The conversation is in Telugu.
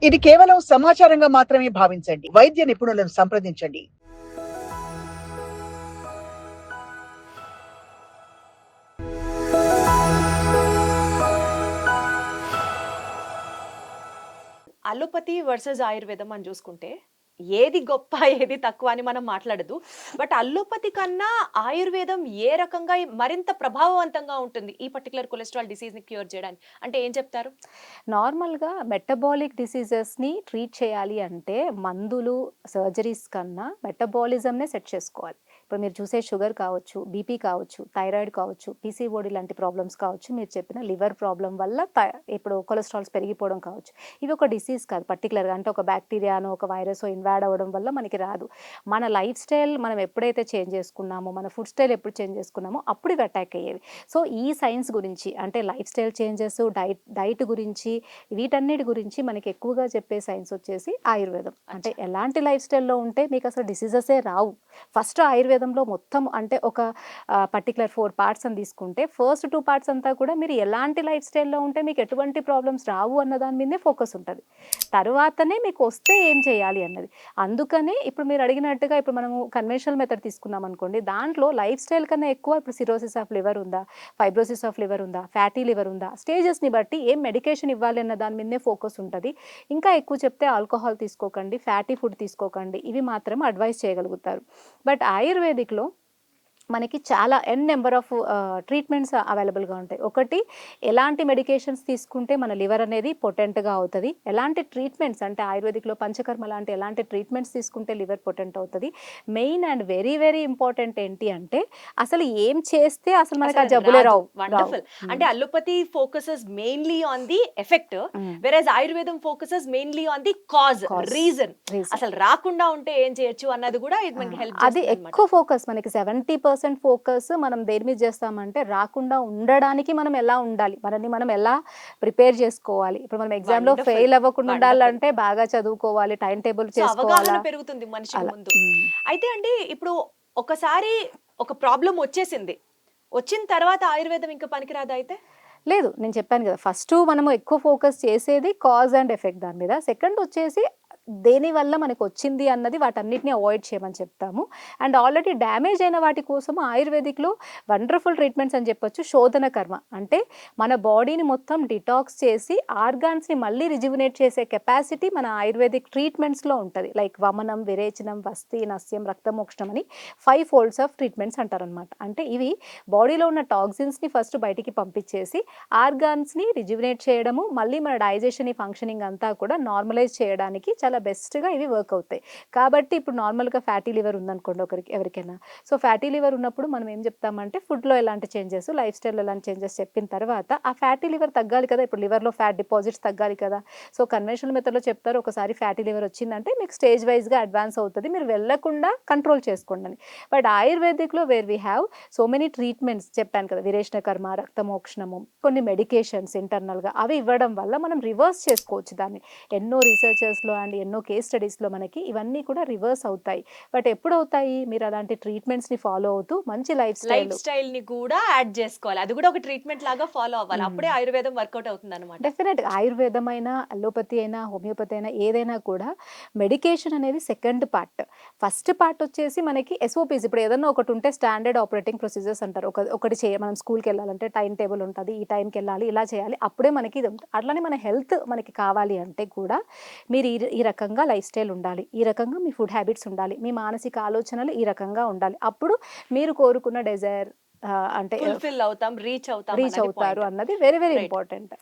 ఇది కేవలం సమాచారంగా మాత్రమే భావించండి. వైద్య నిపుణులను సంప్రదించండి. అలోపతి వర్సెస్ ఆయుర్వేదం అని చూసుకుంటే ఏది గొప్ప ఏది తక్కువ అని మనం మాట్లాడదు. బట్ అల్లోపతి కన్నా ఆయుర్వేదం ఏ రకంగా మరింత ప్రభావవంతంగా ఉంటుంది ఈ పర్టిక్యులర్ కొలెస్ట్రాల్ డిసీజ్‌ని క్యూర్ చేయడానికి? అంటే ఏం చెప్తారు? నార్మల్‌గా మెటబాలిక్ డిసీజెస్‌ని ట్రీట్ చేయాలి అంటే మందులు, సర్జరీస్ కన్నా మెటబాలిజంనే సెట్ చేసుకోవాలి. ఇప్పుడు మీరు చూసే షుగర్ కావచ్చు, బీపీ కావచ్చు, థైరాయిడ్ కావచ్చు, పీసీఓడీ లాంటి ప్రాబ్లమ్స్ కావచ్చు, మీరు చెప్పిన లివర్ ప్రాబ్లమ్ వల్ల ఇప్పుడు కొలెస్ట్రాల్స్ పెరిగిపోవడం కావచ్చు. ఇవి ఒక డిసీజ్ కాదు పర్టిక్యులర్‌గా. అంటే ఒక బ్యాక్టీరియానో, ఒక వైరసో ఇన్వాడ్ అవ్వడం వల్ల మనకి రాదు. మన లైఫ్ స్టైల్ మనం ఎప్పుడైతే చేంజ్ చేసుకున్నామో, మన ఫుడ్ స్టైల్ ఎప్పుడు చేంజ్ చేసుకున్నామో అప్పుడు ఇవి అటాక్ అయ్యేవి. సో, ఈ సైన్స్ గురించి అంటే లైఫ్ స్టైల్ చేంజెస్, డైట్ గురించి వీటన్నిటి గురించి మనకి ఎక్కువగా చెప్పే సైన్స్ వచ్చేసి ఆయుర్వేదం. అంటే ఎలాంటి లైఫ్ స్టైల్‌లో ఉంటే మీకు అసలు డిసీజెసే రావు. ఫస్ట్ ఆయుర్వేదంలో మొత్తం అంటే ఒక పర్టిక్యులర్ 4 పార్ట్స్ అని తీసుకుంటే ఫస్ట్ 2 పార్ట్స్ అంతా కూడా మీరు ఎలాంటి లైఫ్ స్టైల్‌లో ఉంటే మీకు ఎటువంటి ప్రాబ్లమ్స్ రావు అన్న దాని మీదనే ఫోకస్ ఉంటది. తరువాతనే మీకు వస్తే ఏం చేయాలి అన్నది. అందుకనే ఇప్పుడు మీరు అడిగినట్టుగా ఇప్పుడు మనము కన్వెన్షనల్ మెథడ్ తీసుకున్నాం అనుకోండి. దాంట్లో లైఫ్ స్టైల్ కన్నా ఎక్కువ ఇప్పుడు సిరోసిస్ ఆఫ్ లివర్ ఉందా? ఫైబ్రోసిస్ ఆఫ్ లివర్ ఉందా? ఫ్యాటీ లివర్ ఉందా? స్టేజెస్‌ని బట్టి ఏం మెడికేషన్ ఇవ్వాలి అన్న దాని మీదనే ఫోకస్ ఉంటది. ఇంకా ఎక్కువ చెప్తే ఆల్కహాల్ తీసుకోకండి, ఫ్యాటీ ఫుడ్ తీసుకోకండి. ఇవి మాత్రం అడ్వైస్ చేయగలుగుతారు. బట్ ఆయుర్వేదిక్‌లో మనకి చాలా నెంబర్ ఆఫ్ ట్రీట్మెంట్స్ అవైలబుల్‌గా ఉంటాయి. ఒకటి ఎలాంటి మెడికేషన్స్ తీసుకుంటే మన లివర్ అనేది పొటెంట్‌గా అవుతది. ఎలాంటి ట్రీట్మెంట్స్ అంటే ఆయుర్వేదిక్‌లో పంచకర్మ లాంటి ఎలాంటి ట్రీట్మెంట్స్ తీసుకుంటే లివర్ పొటెంట్ అవుతది. Main and very very important ఏంటి అంటే అసలు ఏం చేస్తే అసలు మనకు ఆ జబ్బులే రావు. వండర్‌ఫుల్. అంటే allopathy focuses mainly on the effect, versus ఆయుర్వేదం focuses mainly on the cause, reason. అసలు రాకుండా ఉంటే ఏం చేయొచ్చు అన్నది కూడా ఇది మనకి హెల్ప్ అది చేస్తుందన్నమాట. ఎక్కువ ఫోకస్ మనకి 70% ఫోకస్ మనం దేని మీద చేస్తామంటే రాకుండా ఉండడానికి మనం ఎలా ఉండాలి? మనల్ని మనం ఎలా ప్రిపేర్ చేసుకోవాలి? ఇప్పుడు మనం ఎగ్జామ్‌లో వండర్‌ఫుల్. ఫెయిల్ అవ్వకుండా వండర్‌ఫుల్. ఉండాలంటే బాగా చదువుకోవాలి, టైమ్ టేబుల్ సో, అవగాహన చేసుకోవాలా? పెరుగుతుంది మనిషికి అలా. ముందు. అయితే అండి ఇప్పుడు ఒకసారి ఒక ప్రాబ్లమ్ వచ్చేసింది. వచ్చిన తర్వాత ఆయుర్వేదం ఇంకా పనికిరాదా అయితే? లేదు. నేను చెప్పాను గదా! ఫస్టు మనము ఎక్కువ ఫోకస్ చేసేది కాజ్ అండ్ ఎఫెక్ట్ దాని మీద. సెకండ్ వచ్చేసి దేనివల్ల మనకొచ్చింది అన్నది వాటన్నిటిని అవాయిడ్ చేయమని చెప్తాము. అండ్ ఆల్రెడీ డ్యామేజ్ అయిన వాటి కోసము ఆయుర్వేదిక్‌లో వండర్‌ఫుల్ ట్రీట్మెంట్స్ అని చెప్పొచ్చు. శోధన కర్మ. అంటే మన బాడీని మొత్తం డిటాక్స్ చేసి ఆర్గాన్స్‌ని మళ్ళీ రిజువినేట్ చేసే కెపాసిటీ మన ఆయుర్వేదిక్ ట్రీట్మెంట్స్‌లో ఉంటది. లైక్ వమనం, విరేచనం, వస్తి, నస్యం, రక్తమోక్షణం అని 5 ఫోల్డ్స్ ఆఫ్ ట్రీట్మెంట్స్ అంటారనమాట. అంటే ఇవి బాడీలో ఉన్న టాక్సిన్స్‌ని ఫస్ట్ బయటికి పంపించేసి ఆర్గాన్స్‌ని రిజువినేట్ చేయడము, మళ్ళీ మన డైజెషన్, ఫంక్షనింగ్ అంతా కూడా నార్మలైజ్ చేయడానికి చాలా బెస్ట్‌గా ఇవి వర్క్ అవుతాయి. కాబట్టి ఇప్పుడు నార్మల్‌గా ఫ్యాటీ లివర్ ఉందనుకోండి ఎవరికైనా. సో, ఫ్యాటీ లివర్ ఉన్నప్పుడు మనం ఏం చెప్తామంటే ఫుడ్‌లో ఎలాంటి చేంజెస్, లైఫ్ స్టైల్‌లో ఎలాంటి చేంజెస్ చెప్పిన తర్వాత ఆ ఫ్యాటీ లివర్ తగ్గాలి కదా! ఇప్పుడు లివర్‌లో ఫ్యాట్ డిపాజిట్స్ తగ్గాలి కదా! సో, కన్వెన్షనల్ మెథడ్‌లో చెప్తారు ఒకసారి ఫ్యాటీ లివర్ వచ్చిందంటే మీకు స్టేజ్ వైస్‌గా అడ్వాన్స్ అవుతది. మీరు వెళ్ళకుండా కంట్రోల్ చేసుకోండని. బట్ ఆయుర్వేదిక్‌లో where we have so many treatments చెప్పాను కదా! విరేచన కర్మ, రక్తమోక్షణము, కొన్ని మెడికేషన్స్ ఇంటర్నల్‌గా అవి ఇవ్వడం వల్ల మనం రివర్స్ చేసుకోవచ్చు దాన్ని. ఎన్నో రిసర్చెస్‌లో అండ్ ఎన్నో కేస్ స్టడీస్‌లో మనకి ఇవన్నీ కూడా రివర్స్ అవుతాయి. బట్ ఎప్పుడవుతాయి? మీరు అలాంటి ట్రీట్మెంట్స్‌ని ఫాలో అవుతూ మంచి లైఫ్ లైఫ్ స్టైల్ స్టైల్‌ని కూడా యాడ్ చేసుకోవాలి. అది కూడా ఒక ట్రీట్మెంట్ లాగా ఫాలో అవ్వాలి. హ్మ్. అప్పుడే ఆయుర్వేదం వర్కౌట్ అవుతుందన్నమాట. డెఫినెట్‌గా. ఆయుర్వేదమైనా, అలోపతి అయినా, హోమియోపతి అయినా ఏదైనా కూడా మెడికేషన్ అనేది సెకండ్ పార్ట్. ఫస్ట్ పార్ట్ వచ్చేసి మనకి ఎస్ఓపీస్ ఇప్పుడు ఏదన్నా ఒకటుంటే స్టాండర్డ్ ఆపరేటింగ్ ప్రొసీజర్స్ అంటారు. ఒకటి మనం స్కూల్‌కెళ్ళాలంటే టైమ్ టేబుల్ ఉంటది. ఈ టైంకెళ్ళాలి, ఇలా చేయాలి. అప్పుడే మనకి ఇది ఉంటుంది. అట్లనే మన హెల్త్ మనకి కావాలి అంటే కూడా మీరు ఈ రకంగా లైఫ్ స్టైల్ ఉండాలి. ఈ రకంగా మీ ఫుడ్ హ్యాబిట్స్ ఉండాలి. మీ మానసిక ఆలోచనలు ఈ రకంగా ఉండాలి. అప్పుడు మీరు కోరుకున్న డిజైర్ అంటే ఫుల్‌ఫిల్ అవుతాం, రీచ్ అవుతాం రీచ్ అన్నది అవుతారు పాయింట్. అన్నది వెరీ వెరీ రైట్. ఇంపార్టెంట్.